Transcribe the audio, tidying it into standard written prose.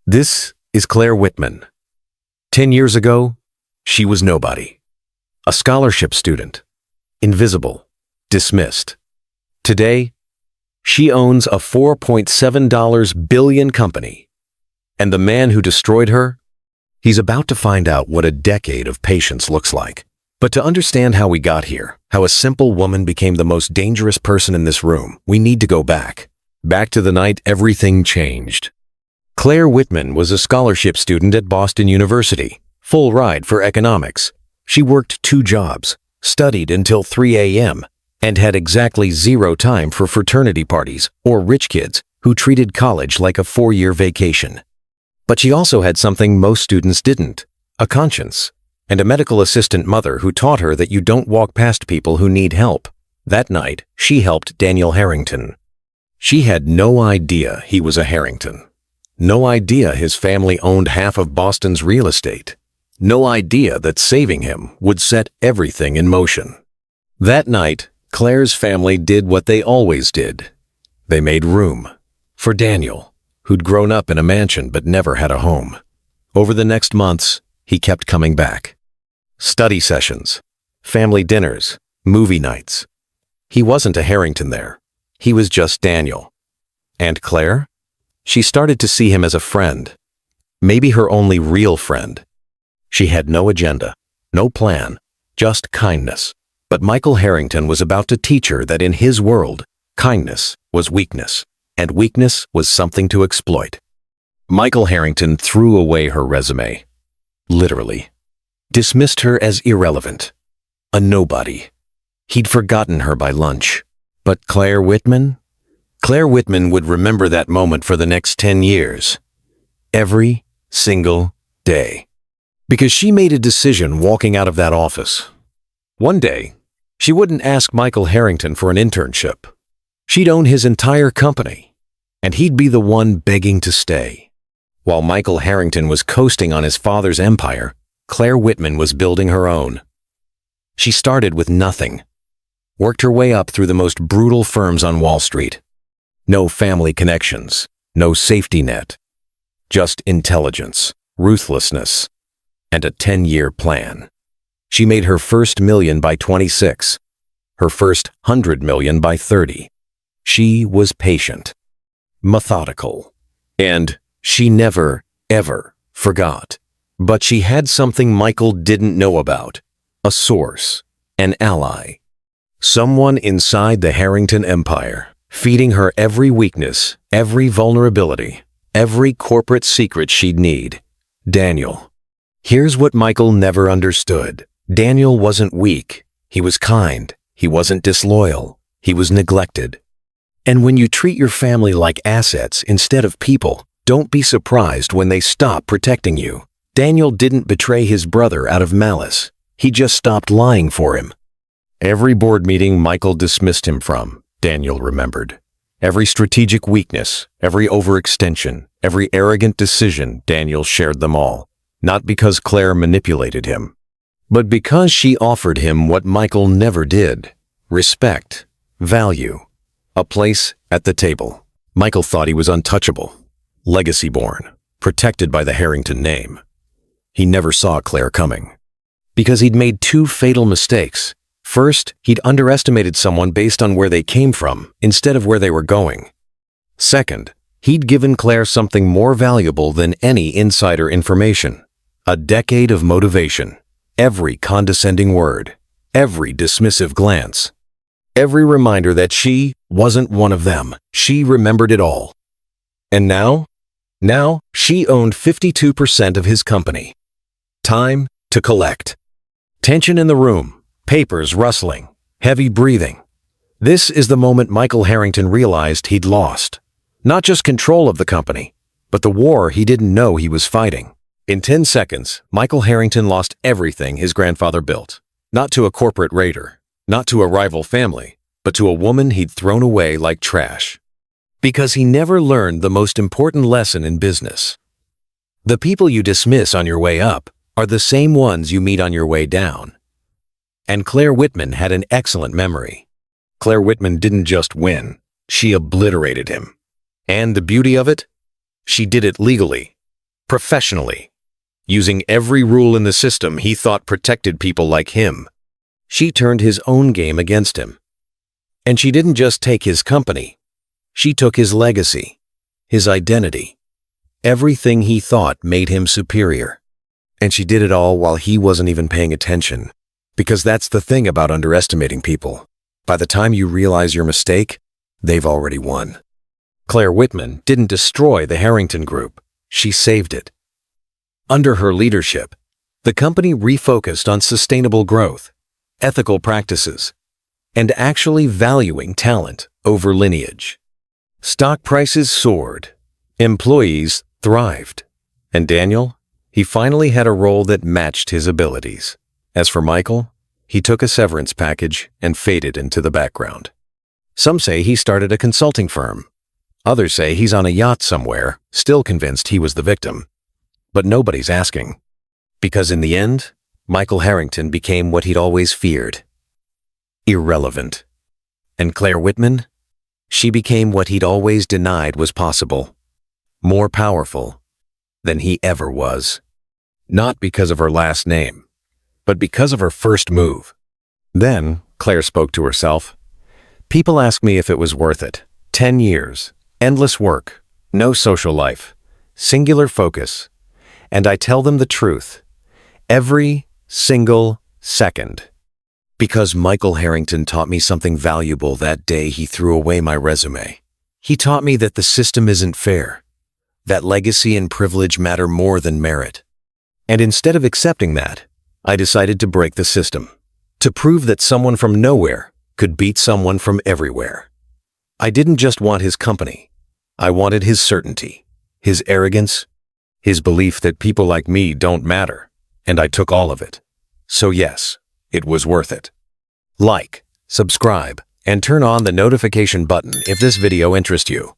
This is Claire Whitman. 10 years ago, she was nobody. A scholarship student. Invisible. Dismissed. Today, she owns a $4.7 billion company. And the man who destroyed her? He's about to find out what a decade of patience looks like. But to understand how we got here, how a simple woman became the most dangerous person in this room, we need to go back. Back to the night everything changed. Claire Whitman was a scholarship student at Boston University, full ride for economics. She worked 2 jobs, studied until 3 a.m., and had exactly 0 time for fraternity parties or rich kids who treated college like a 4-year vacation. But she also had something most students didn't, a conscience, and a medical assistant mother who taught her that you don't walk past people who need help. That night, she helped Daniel Harrington. She had no idea he was a Harrington. No idea his family owned half of Boston's real estate. No idea that saving him would set everything in motion. That night, Claire's family did what they always did. They made room for Daniel, who'd grown up in a mansion but never had a home. Over the next months, he kept coming back. Study sessions, family dinners, movie nights. He wasn't a Harrington there. He was just Daniel. And Claire? She started to see him as a friend. Maybe her only real friend. She had no agenda, no plan, just kindness. But Michael Harrington was about to teach her that in his world, kindness was weakness, and weakness was something to exploit. Michael Harrington threw away her resume. Literally. Dismissed her as irrelevant. A nobody. He'd forgotten her by lunch. But Claire Whitman? Claire Whitman would remember that moment for the next 10 years. Every single day. Because she made a decision walking out of that office. One day, she wouldn't ask Michael Harrington for an internship. She'd own his entire company, and he'd be the one begging to stay. While Michael Harrington was coasting on his father's empire, Claire Whitman was building her own. She started with nothing, worked her way up through the most brutal firms on Wall Street. No family connections, no safety net, just intelligence, ruthlessness, and a 10-year plan. She made her first million by 26, her first 100 million by 30. She was patient, methodical, and she never, ever forgot. But she had something Michael didn't know about, a source, an ally, someone inside the Harrington empire, feeding her every weakness, every vulnerability, every corporate secret she'd need. Daniel. Here's what Michael never understood. Daniel wasn't weak. He was kind. He wasn't disloyal. He was neglected. And when you treat your family like assets instead of people, don't be surprised when they stop protecting you. Daniel didn't betray his brother out of malice. He just stopped lying for him. Every board meeting Michael dismissed him from, Daniel remembered. Every strategic weakness, every overextension, every arrogant decision, Daniel shared them all. Not because Claire manipulated him, but because she offered him what Michael never did: respect, value, a place at the table. Michael thought he was untouchable, legacy-born, protected by the Harrington name. He never saw Claire coming. Because he'd made 2 fatal mistakes. First, he'd underestimated someone based on where they came from instead of where they were going. Second, he'd given Claire something more valuable than any insider information: a decade of motivation. Every condescending word, every dismissive glance, every reminder that she wasn't one of them. She remembered it all. And now she owned 52% of his company. Time to collect. Tension in the room, papers rustling, heavy breathing. This is the moment Michael Harrington realized he'd lost. Not just control of the company, but the war he didn't know he was fighting. In 10 seconds, Michael Harrington lost everything his grandfather built. Not to a corporate raider, not to a rival family, but to a woman he'd thrown away like trash. Because he never learned the most important lesson in business. The people you dismiss on your way up are the same ones you meet on your way down. And Claire Whitman had an excellent memory. Claire Whitman didn't just win, she obliterated him. And the beauty of it? She did it legally. professionally, using every rule in the system he thought protected people like him. She turned his own game against him. And she didn't just take his company. She took his legacy, his identity, everything he thought made him superior. And she did it all while he wasn't even paying attention. Because that's the thing about underestimating people. By the time you realize your mistake, they've already won. Claire Whitman didn't destroy the Harrington Group. She saved it. Under her leadership, the company refocused on sustainable growth, ethical practices, and actually valuing talent over lineage. Stock prices soared, employees thrived, and Daniel, he finally had a role that matched his abilities. As for Michael, he took a severance package and faded into the background. Some say he started a consulting firm. Others say he's on a yacht somewhere, still convinced he was the victim. But nobody's asking. Because in the end, Michael Harrington became what he'd always feared: irrelevant. And Claire Whitman? She became what he'd always denied was possible: more powerful than he ever was. Not because of her last name, but because of her first move. Then, Claire spoke to herself. People ask me if it was worth it. 10 years, endless work, no social life, singular focus. And I tell them the truth. Every single second. Because Michael Harrington taught me something valuable that day he threw away my resume. He taught me that the system isn't fair, that legacy and privilege matter more than merit. And instead of accepting that, I decided to break the system, to prove that someone from nowhere could beat someone from everywhere. I didn't just want his company. I wanted his certainty, his arrogance, his belief that people like me don't matter, and I took all of it. So yes, it was worth it. Like, subscribe, and turn on the notification button if this video interests you.